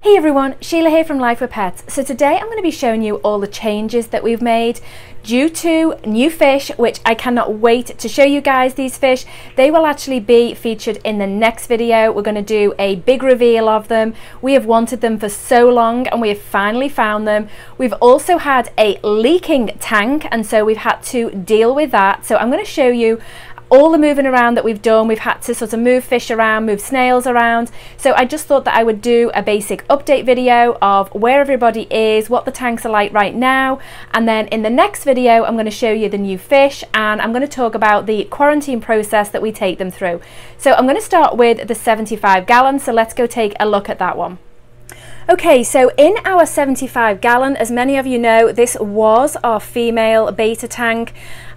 Hey everyone, Sheila here from Life with Pets. So today I'm going to be showing you all the changes that we've made due to new fish, which I cannot wait to show you guys these fish. They will actually be featured in the next video. We're going to do a big reveal of them. We have wanted them for so long and we have finally found them. We've also had a leaking tank and so we've had to deal with that. So I'm going to show you all the moving around that we've done. We've had to sort of move fish around, move snails around. So I just thought that I would do a basic update video of where everybody is, what the tanks are like right now. And then in the next video, I'm going to show you the new fish and I'm going to talk about the quarantine process that we take them through. So I'm going to start with the 75 gallon. So let's go take a look at that one. Okay, so in our 75 gallon, as many of you know, this was our female beta tank.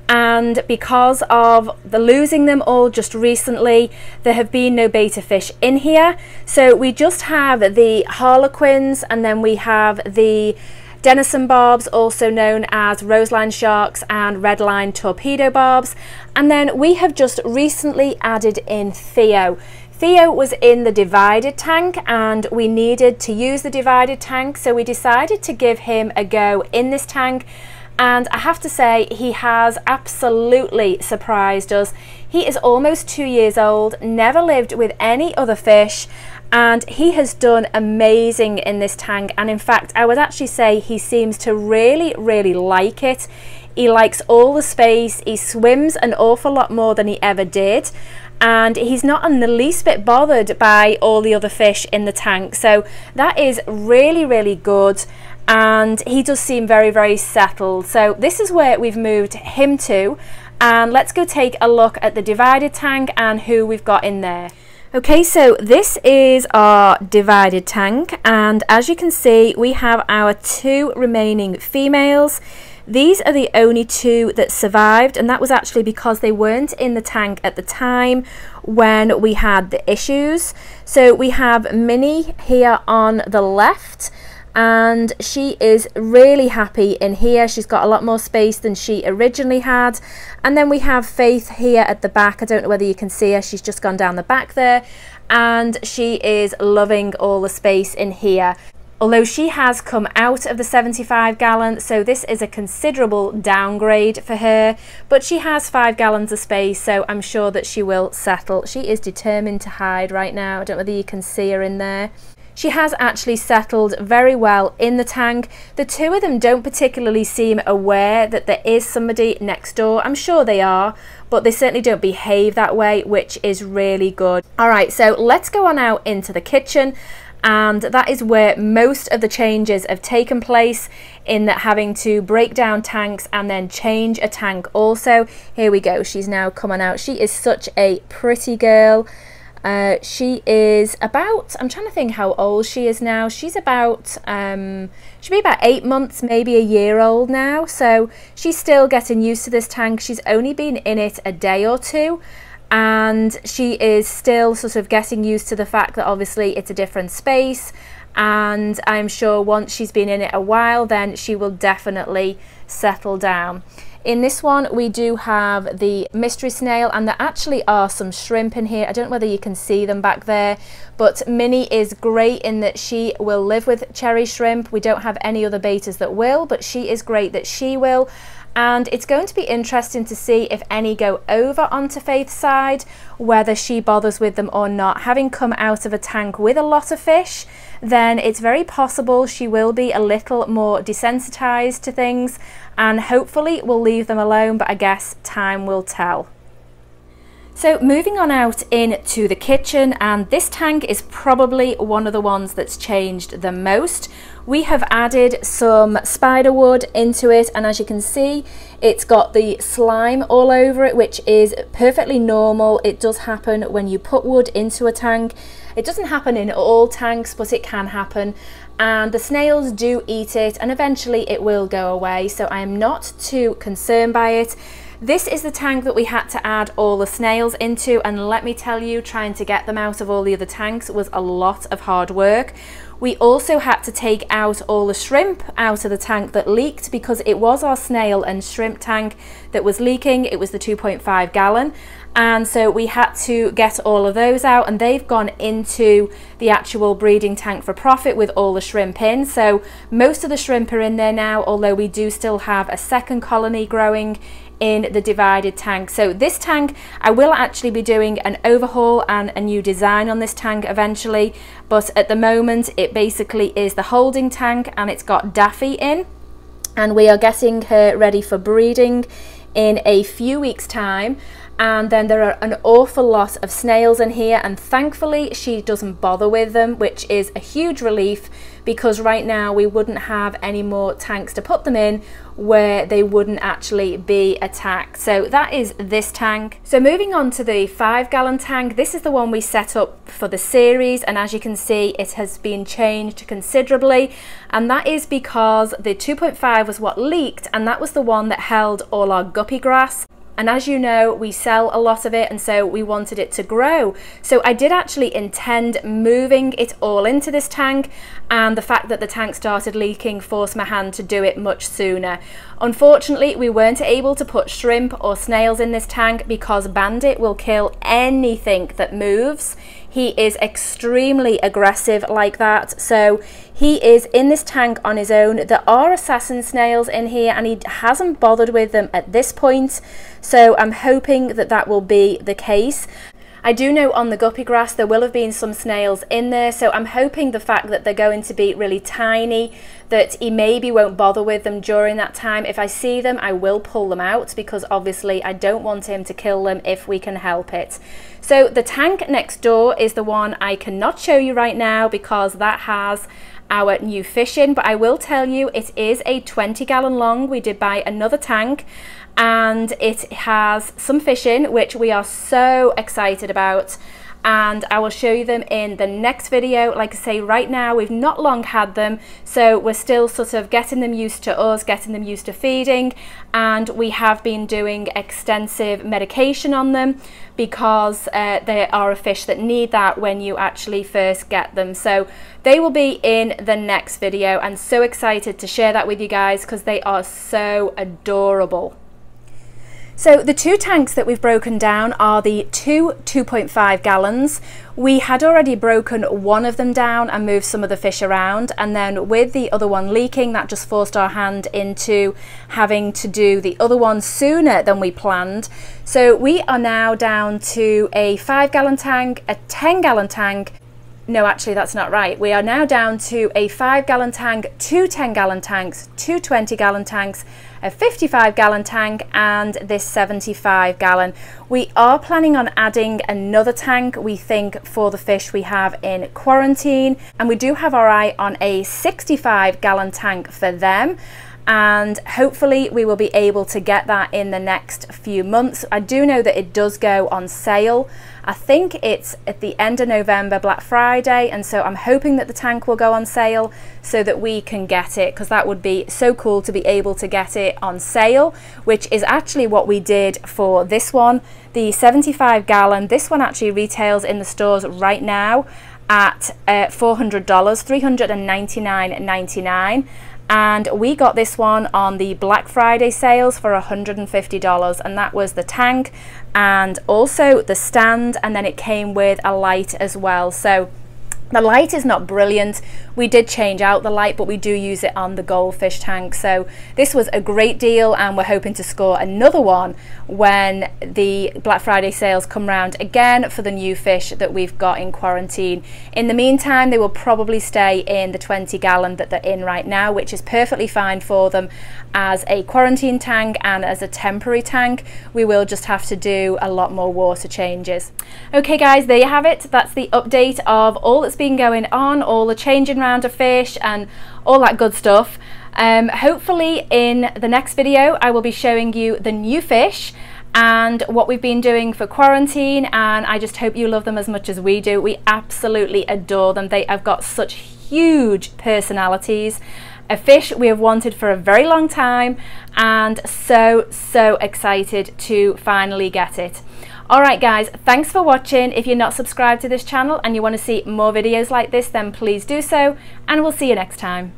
And because of the losing them all just recently, there have been no beta fish in here. So we just have the harlequins and then we have the denison barbs, also known as roseline sharks and redline torpedo barbs. And then we have just recently added in Theo. Theo was in the divided tank and we needed to use the divided tank, so we decided to give him a go in this tank. And I have to say, he has absolutely surprised us. He is almost 2 years old, never lived with any other fish, and he has done amazing in this tank. And in fact, I would actually say he seems to really like it. He likes all the space. He swims an awful lot more than he ever did. And he's not in the least bit bothered by all the other fish in the tank. So that is really good. And he does seem very settled. So this is where we've moved him to, and let's go take a look at the divided tank and who we've got in there. Okay, so this is our divided tank, and as you can see, we have our two remaining females. These are the only two that survived, and that was actually because they weren't in the tank at the time when we had the issues. So we have Minnie here on the left, and she is really happy in here. She's got a lot more space than she originally had. And then we have Faith here at the back. I don't know whether you can see her. She's just gone down the back there. And she is loving all the space in here. Although she has come out of the 75 gallon, so this is a considerable downgrade for her. But she has 5 gallons of space, so I'm sure that she will settle. She is determined to hide right now. I don't know whether you can see her in there. She has actually settled very well in the tank. The two of them don't particularly seem aware that there is somebody next door. I'm sure they are, but they certainly don't behave that way, which is really good. All right, so let's go on out into the kitchen. And that is where most of the changes have taken place, in that having to break down tanks and then change a tank also. Here we go, she's now coming out. She is such a pretty girl. She is about, I'm trying to think how old she is now. She's about, she'll be about 8 months, maybe a year old now. So she's still getting used to this tank. She's only been in it a day or two. And she is still sort of getting used to the fact that obviously it's a different space. And I'm sure once she's been in it a while, then she will definitely settle down. In this one, we do have the mystery snail, and there actually are some shrimp in here. I don't know whether you can see them back there, but Minnie is great in that she will live with cherry shrimp. We don't have any other betas that will, but she is great that she will. And it's going to be interesting to see if any go over onto Faith's side, whether she bothers with them or not. Having come out of a tank with a lot of fish, then it's very possible she will be a little more desensitized to things, and hopefully we'll leave them alone, but I guess time will tell. So moving on out into the kitchen, and this tank is probably one of the ones that's changed the most. We have added some spider wood into it, and as you can see, it's got the slime all over it, which is perfectly normal. It does happen when you put wood into a tank. It doesn't happen in all tanks, but it can happen. And the snails do eat it, and eventually it will go away, so I am not too concerned by it. This is the tank that we had to add all the snails into, and let me tell you, trying to get them out of all the other tanks was a lot of hard work. We also had to take out all the shrimp out of the tank that leaked, because it was our snail and shrimp tank that was leaking. It was the 2.5 gallon. and so we had to get all of those out, and they've gone into the actual breeding tank for profit with all the shrimp in. So most of the shrimp are in there now, although we do still have a second colony growing in the divided tank. So this tank, I will actually be doing an overhaul and a new design on this tank eventually, but at the moment it basically is the holding tank, and it's got Daffy in, and we are getting her ready for breeding in a few weeks time. And then there are an awful lot of snails in here, and thankfully she doesn't bother with them, which is a huge relief, because right now we wouldn't have any more tanks to put them in where they wouldn't actually be attacked. So that is this tank. So moving on to the 5-gallon tank, this is the one we set up for the series, and as you can see it has been changed considerably, and that is because the 2.5 was what leaked, and that was the one that held all our guppy grass. And as you know, we sell a lot of it, and so we wanted it to grow. So I did actually intend moving it all into this tank, and the fact that the tank started leaking forced my hand to do it much sooner. Unfortunately, we weren't able to put shrimp or snails in this tank because Bandit will kill anything that moves. He is extremely aggressive like that, so he is in this tank on his own. There are assassin snails in here, and he hasn't bothered with them at this point, so I'm hoping that that will be the case. I do know on the guppy grass there will have been some snails in there, so I'm hoping the fact that they're going to be really tiny, that he maybe won't bother with them during that time. If I see them, I will pull them out, because obviously I don't want him to kill them if we can help it. So the tank next door is the one I cannot show you right now because that has our new fish in, but I will tell you it is a 20-gallon long. We did buy another tank, and it has some fish in, which we are so excited about, and I will show you them in the next video. Like I say, right now we've not long had them, so we're still sort of getting them used to us, getting them used to feeding, and we have been doing extensive medication on them because they are a fish that need that when you actually first get them. So they will be in the next video, and so excited to share that with you guys because they are so adorable. So the two tanks that we've broken down are the two 2.5 gallons. We had already broken one of them down and moved some of the fish around, and then with the other one leaking, that just forced our hand into having to do the other one sooner than we planned. So we are now down to a 5-gallon tank, a 10-gallon tank. No, actually that's not right. We are now down to a 5-gallon tank, two 10-gallon tanks, two 20-gallon tanks, a 55-gallon tank, and this 75-gallon. We are planning on adding another tank, we think, for the fish we have in quarantine, and we do have our eye on a 65-gallon tank for them, and hopefully we will be able to get that in the next few months. I do know that it does go on sale. I think it's at the end of November, Black Friday, and so I'm hoping that the tank will go on sale so that we can get it, because that would be so cool to be able to get it on sale, which is actually what we did for this one, the 75-gallon. This one actually retails in the stores right now at $400, $399.99. And we got this one on the Black Friday sales for $150, and that was the tank and also the stand, and then it came with a light as well. So the light is not brilliant. We did change out the light, but we do use it on the goldfish tank. So this was a great deal, and we're hoping to score another one when the Black Friday sales come round again for the new fish that we've got in quarantine. In the meantime, they will probably stay in the 20-gallon that they're in right now, which is perfectly fine for them as a quarantine tank and as a temporary tank. We will just have to do a lot more water changes. Okay guys, there you have it. That's the update of all that's been going on, all the changing around of fish and all that good stuff. Hopefully in the next video I will be showing you the new fish and what we've been doing for quarantine, and I just hope you love them as much as we do. We absolutely adore them. They have got such huge personalities. A fish we have wanted for a very long time, and so excited to finally get it. Alright guys, thanks for watching. If you're not subscribed to this channel and you want to see more videos like this, then please do so, and we'll see you next time.